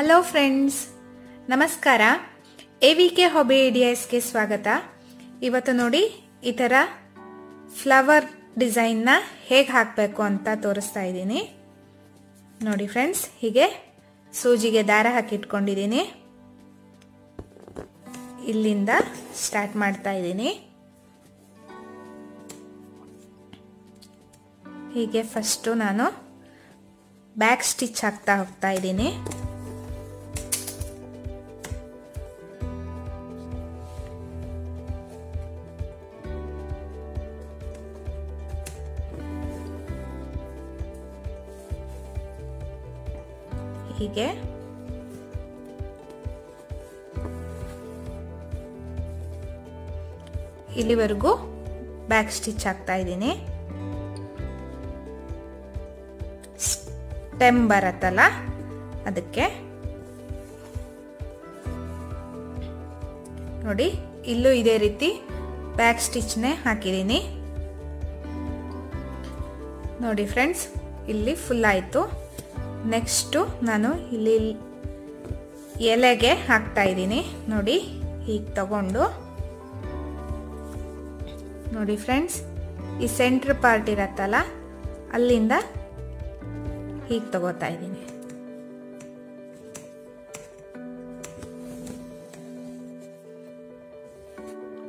Hello friends, ನಮಸ್ಕಾರ. AVK hobby ಐಡಿಯಾಸ್ಗೆ ಸ್ವಾಗತ. ಇವತ್ತು ನೋಡಿ ಈ ಥರ ಫ್ಲವರ್ ಡಿಸೈನ್ನ ಹೇಗೆ ಹಾಕಬೇಕು ಅಂತ ತೋರಿಸ್ತಾ ಇದ್ದೀನಿ. ನೋಡಿ ಫ್ರೆಂಡ್ಸ್, ಹೀಗೆ ಸೂಜಿಗೆ ದಾರ ಹಾಕಿಟ್ಕೊಂಡಿದ್ದೀನಿ. ಇಲ್ಲಿಂದ ಸ್ಟಾರ್ಟ್ ಮಾಡ್ತಾ ಇದ್ದೀನಿ. ಹೀಗೆ ಫಸ್ಟು ನಾನು ಬ್ಯಾಕ್ ಸ್ಟಿಚ್ ಹಾಕ್ತಾ ಹೋಗ್ತಾ ಇದ್ದೀನಿ. ಹೀಗೆ ಇಲ್ಲಿವರೆಗೂ ಬ್ಯಾಕ್ ಸ್ಟಿಚ್ ಹಾಕ್ತಾ ಇದ್ದೀನಿ. ಸ್ಟೆಮ್ ಬರತ್ತಲ್ಲ ಅದಕ್ಕೆ ನೋಡಿ, ಇಲ್ಲೂ ಇದೇ ರೀತಿ ಬ್ಯಾಕ್ ಸ್ಟಿಚ್ನೇ ಹಾಕಿದ್ದೀನಿ. ನೋಡಿ ಫ್ರೆಂಡ್ಸ್, ಇಲ್ಲಿ ಫುಲ್ ಆಯಿತು. ನೆಕ್ಸ್ಟು ನಾನು ಇಲ್ಲಿ ಎಲೆಗೆ ಹಾಕ್ತಾ ಇದ್ದೀನಿ. ನೋಡಿ, ಹೀಗೆ ತಗೊಂಡು ನೋಡಿ ಫ್ರೆಂಡ್ಸ್, ಈ ಸೆಂಟ್ರ್ ಪಾರ್ಟ್ ಇರತ್ತಲ್ಲ ಅಲ್ಲಿಂದ ಹೀಗೆ ತಗೋತಾ ಇದ್ದೀನಿ.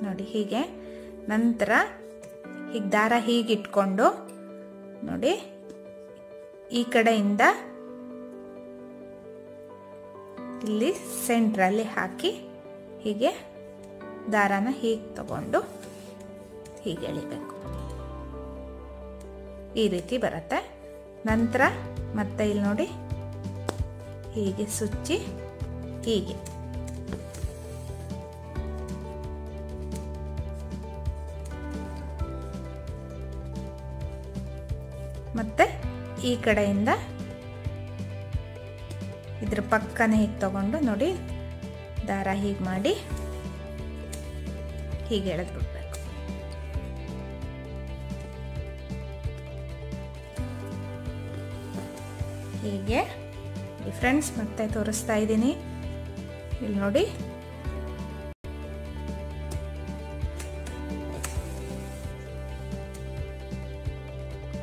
ನೋಡಿ ಹೀಗೆ. ನಂತರ ಹೀಗೆ ದಾರ ಹೀಗೆ ಇಟ್ಕೊಂಡು ನೋಡಿ, ಈ ಕಡೆಯಿಂದ ಇಲ್ಲಿ ಸೆಂಟ್ರಲ್ಲಿ ಹಾಕಿ ಹೀಗೆ ದಾರನ ಹೀಗೆ ತಗೊಂಡು ಹೀಗೆ ಎಳಿಬೇಕು. ಈ ರೀತಿ ಬರುತ್ತೆ. ನಂತರ ಮತ್ತೆ ಇಲ್ಲಿ ನೋಡಿ, ಹೀಗೆ ಸುಚ್ಚಿ ಹೀಗೆ ಮತ್ತೆ ಈ ಕಡೆಯಿಂದ ಇದ್ರ ಪಕ್ಕನೆ ಹೀಗೆ ತಗೊಂಡು ನೋಡಿ, ದಾರ ಹೀಗೆ ಮಾಡಿ ಹೀಗೆ ಎಳೆದ್ಬಿಡ್ಬೇಕು. ಹೀಗೆ ಫ್ರೆಂಡ್ಸ್ ಮತ್ತೆ ತೋರಿಸ್ತಾ ಇದ್ದೀನಿ. ಇಲ್ಲಿ ನೋಡಿ,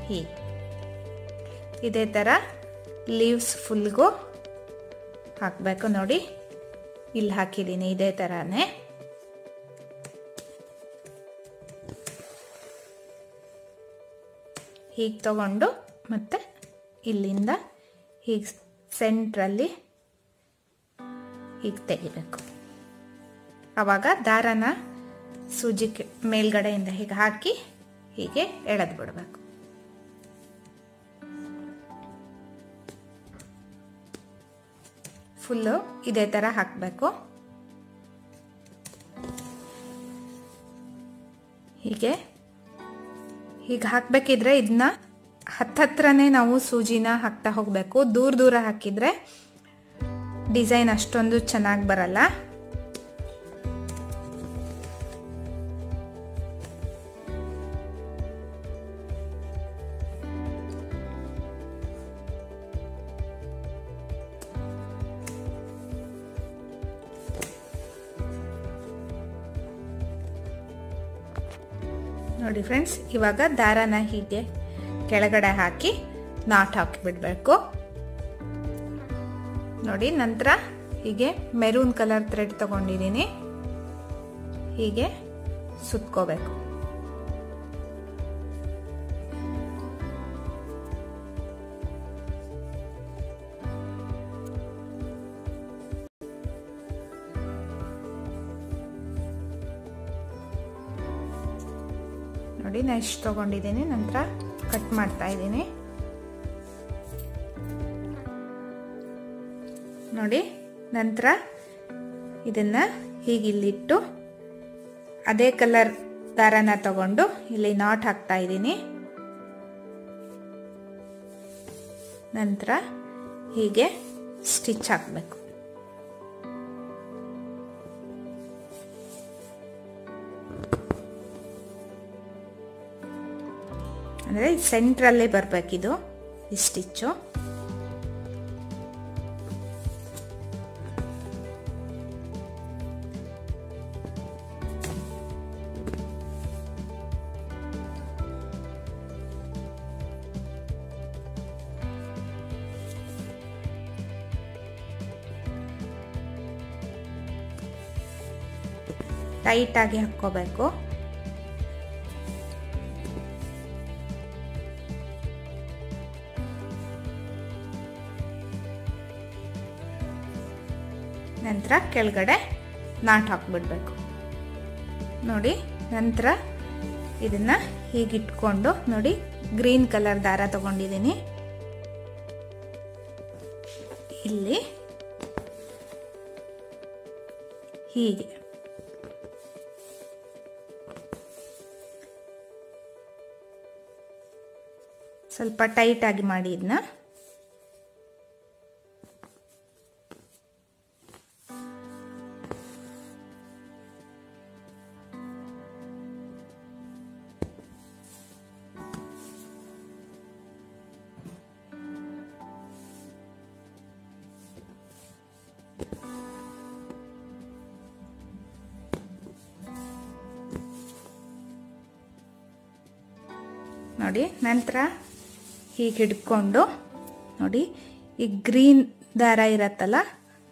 ಹೀಗೆ ಇದೇ ಥರ ಲೀವ್ಸ್ ಫುಲ್ಗೂ ಹಾಕಬೇಕು. ನೋಡಿ, ಇಲ್ಲಿ ಹಾಕಿದ್ದೀನಿ ಇದೇ ಥರನೇ. ಹೀಗೆ ತಗೊಂಡು ಮತ್ತೆ ಇಲ್ಲಿಂದ ಹೀಗೆ ಸೆಂಟ್ರಲ್ಲಿ ಹೀಗೆ ತೆಗಿಬೇಕು. ಆವಾಗ ದಾರನ ಸೂಜಿ ಮೇಲ್ಗಡೆಯಿಂದ ಹೀಗೆ ಹಾಕಿ ಹೀಗೆ ಎಳೆದು ಬಿಡಬೇಕು. ಫುಲ್ಲು ಇದೇ ಥರ ಹಾಕಬೇಕು. ಹೀಗೆ ಹಾಕಬೇಕಿದ್ರೆ ಇದನ್ನ ಹತ್ತತ್ರನೇ ನಾವು ಸೂಜಿನ ಹಾಕ್ತಾ ಹೋಗಬೇಕು. ದೂರ ದೂರ ಹಾಕಿದ್ರೆ ಡಿಸೈನ್ ಅಷ್ಟೊಂದು ಚೆನ್ನಾಗಿ ಬರಲ್ಲ. ನೋಡಿ ಫ್ರೆಂಡ್ಸ್, ಇವಾಗ ದಾರನ ಹೀಗೆ ಕೆಳಗಡೆ ಹಾಕಿ ನಾಟ್ ಹಾಕಿ ಬಿಡಬೇಕು. ನೋಡಿ, ನಂತರ ಹೀಗೆ ಮೆರೂನ್ ಕಲರ್ ಥ್ರೆಡ್ ತಗೊಂಡಿದ್ದೀನಿ. ಹೀಗೆ ಸುತ್ಕೋಬೇಕು. ನೋಡಿ, ನಾನು ಇಷ್ಟು ತಗೊಂಡಿದ್ದೀನಿ. ನಂತರ ಕಟ್ ಮಾಡ್ತಾ ಇದ್ದೀನಿ. ನೋಡಿ, ನಂತರ ಇದನ್ನ ಹೀಗೆ ಇಲ್ಲಿಟ್ಟು ಅದೇ ಕಲರ್ ದಾರನ ತಗೊಂಡು ಇಲ್ಲಿ ನಾಟ್ ಹಾಕ್ತಾ ಇದ್ದೀನಿ. ನಂತರ ಹೀಗೆ ಸ್ಟಿಚ್ ಹಾಕಬೇಕು. ಅಂದರೆ ಸೆಂಟ್ರಲ್ಲೇ ಬರಬೇಕಿದು ಈ ಸ್ಟಿಚ್ಚು. ಟೈಟಾಗಿ ಹಾಕ್ಕೋಬೇಕು. ನಂತರ ಕೆಳಗಡೆ ನಾಟ್ ಹಾಕ್ಬಿಡ್ಬೇಕು ನೋಡಿ. ನಂತರ ಇದನ್ನ ಹೀಗಿಟ್ಕೊಂಡು ನೋಡಿ, ಗ್ರೀನ್ ಕಲರ್ ದಾರ ತಗೊಂಡಿದ್ದೀನಿ. ಇಲ್ಲಿ ಹೀಗೆ ಸ್ವಲ್ಪ ಟೈಟ್ ಆಗಿ ಮಾಡಿ ಇದನ್ನ. ನೋಡಿ, ನಂತರ ಹೀಗೆ ಹಿಡ್ಕೊಂಡು ನೋಡಿ, ಈ ಗ್ರೀನ್ ದಾರ ಇರತ್ತಲ್ಲ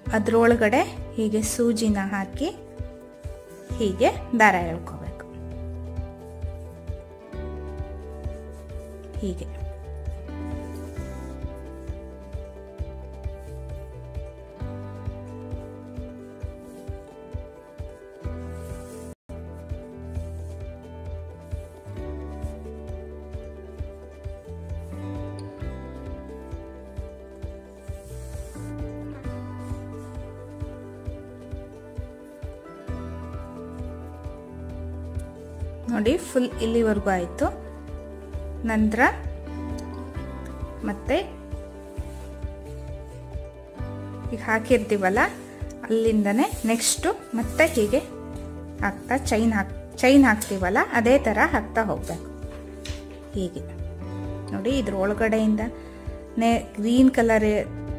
ಅದ್ರೊಳಗಡೆ ಹೀಗೆ ಸೂಜಿನ ಹಾಕಿ ಹೀಗೆ ದಾರ ಎಳ್ಕೋಬೇಕು. ಹೀಗೆ ನೋಡಿ, ಫುಲ್ ಇಲ್ಲಿವರೆಗೂ ಆಯಿತು. ನಂತರ ಮತ್ತೆ ಈಗ ಹಾಕಿರ್ತೀವಲ್ಲ ಅಲ್ಲಿಂದನೇ ನೆಕ್ಸ್ಟು ಮತ್ತೆ ಹೀಗೆ ಹಾಕ್ತಾ ಚೈನ್ ಹಾಕ್ತೀವಲ್ಲ ಅದೇ ಥರ ಹಾಕ್ತಾ ಹೋಗ್ಬೇಕು. ಹೀಗೆ ನೋಡಿ, ಇದ್ರ ಒಳಗಡೆಯಿಂದನೇ ಗ್ರೀನ್ ಕಲರ್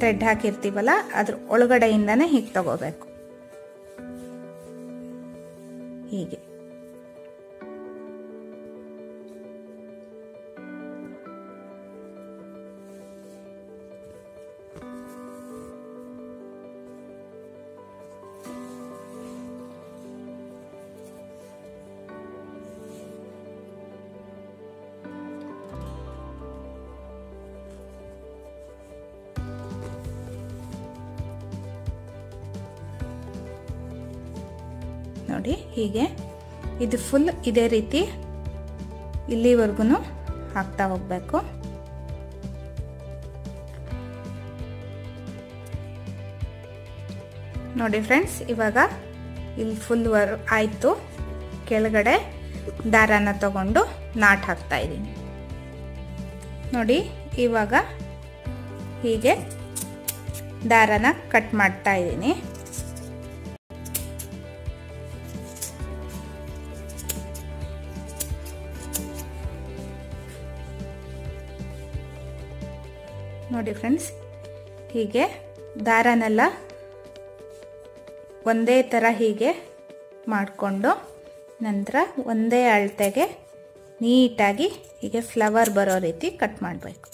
ಥ್ರೆಡ್ ಹಾಕಿರ್ತೀವಲ್ಲ ಅದ್ರ ಒಳಗಡೆಯಿಂದನೇ ಹೀಗೆ ತಗೋಬೇಕು. ಹೀಗೆ ನೋಡಿ, ಹೀಗೆ ಇದು ಫುಲ್ ಇದೇ ರೀತಿ ಇಲ್ಲಿವರೆಗೂ ಹಾಕ್ತಾ ಹೋಗ್ಬೇಕು. ನೋಡಿ ಫ್ರೆಂಡ್ಸ್, ಇವಾಗ ಇಲ್ಲಿ ಫುಲ್ ಆಯಿತು. ಕೆಳಗಡೆ ದಾರಾನ ತಗೊಂಡು ನಾಟ್ ಹಾಕ್ತಾ ಇದ್ದೀನಿ ನೋಡಿ. ಇವಾಗ ಹೀಗೆ ದಾರಾನ ಕಟ್ ಮಾಡ್ತಾ ಇದ್ದೀನಿ. ನೋಡಿ ಫ್ರೆಂಡ್ಸ್, ಹೀಗೆ ದಾರನೆಲ್ಲ ಒಂದೇ ಥರ ಹೀಗೆ ಮಾಡಿಕೊಂಡು ನಂತರ ಒಂದೇ ಅಳತೆಗೆ ನೀಟಾಗಿ ಹೀಗೆ ಫ್ಲವರ್ ಬರೋ ರೀತಿ ಕಟ್ ಮಾಡಬೇಕು.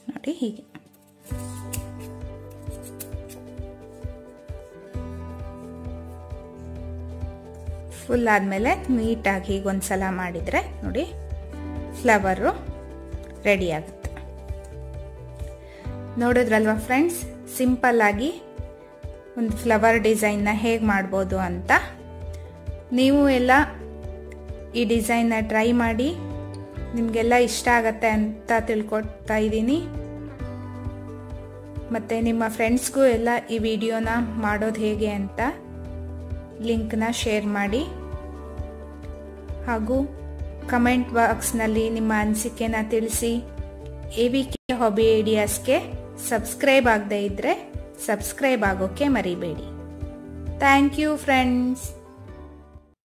ನೋಡಿ, ಹೀಗೆ ಫುಲ್ ಆದಮೇಲೆ ನೀಟಾಗಿ ಹೀಗೆ ಒಂದ್ಸಲ ಮಾಡಿದರೆ ನೋಡಿ ಫ್ಲವರು ರೆಡಿ ಆಗುತ್ತೆ. ನೋಡಿದ್ರಲ್ವಾ ಫ್ರೆಂಡ್ಸ್, ಸಿಂಪಲ್ ಆಗಿ ಒಂದು ಫ್ಲವರ್ ಡಿಸೈನ್ನ ಹೇಗೆ ಮಾಡ್ಬೋದು ಅಂತ. ನೀವು ಎಲ್ಲ ಈ ಡಿಸೈನ್ನ ಟ್ರೈ ಮಾಡಿ, ನಿಮಗೆಲ್ಲ ಇಷ್ಟ ಆಗತ್ತೆ ಅಂತ ತಿಳ್ಕೊಳ್ತಾ ಇದ್ದೀನಿ. ಮತ್ತು ನಿಮ್ಮ ಫ್ರೆಂಡ್ಸ್ಗೂ ಎಲ್ಲ ಈ ವಿಡಿಯೋನ ಮಾಡೋದು ಹೇಗೆ ಅಂತ ಲಿಂಕ್ನ ಶೇರ್ ಮಾಡಿ. ಹಾಗೂ ಕಮೆಂಟ್ ಬಾಕ್ಸ್ನಲ್ಲಿ ನಿಮ್ಮ ಅನಿಸಿಕೆನ ತಿಳಿಸಿ. AVK ಹಾಬಿ ಐಡಿಯಾಸ್ಗೆ ಸಬ್ಸ್ಕ್ರೈಬ್ ಆಗದೇ ಇದ್ದರೆ ಸಬ್ಸ್ಕ್ರೈಬ್ ಆಗೋಕ್ಕೆ ಮರಿಬೇಡಿ. Thank you friends.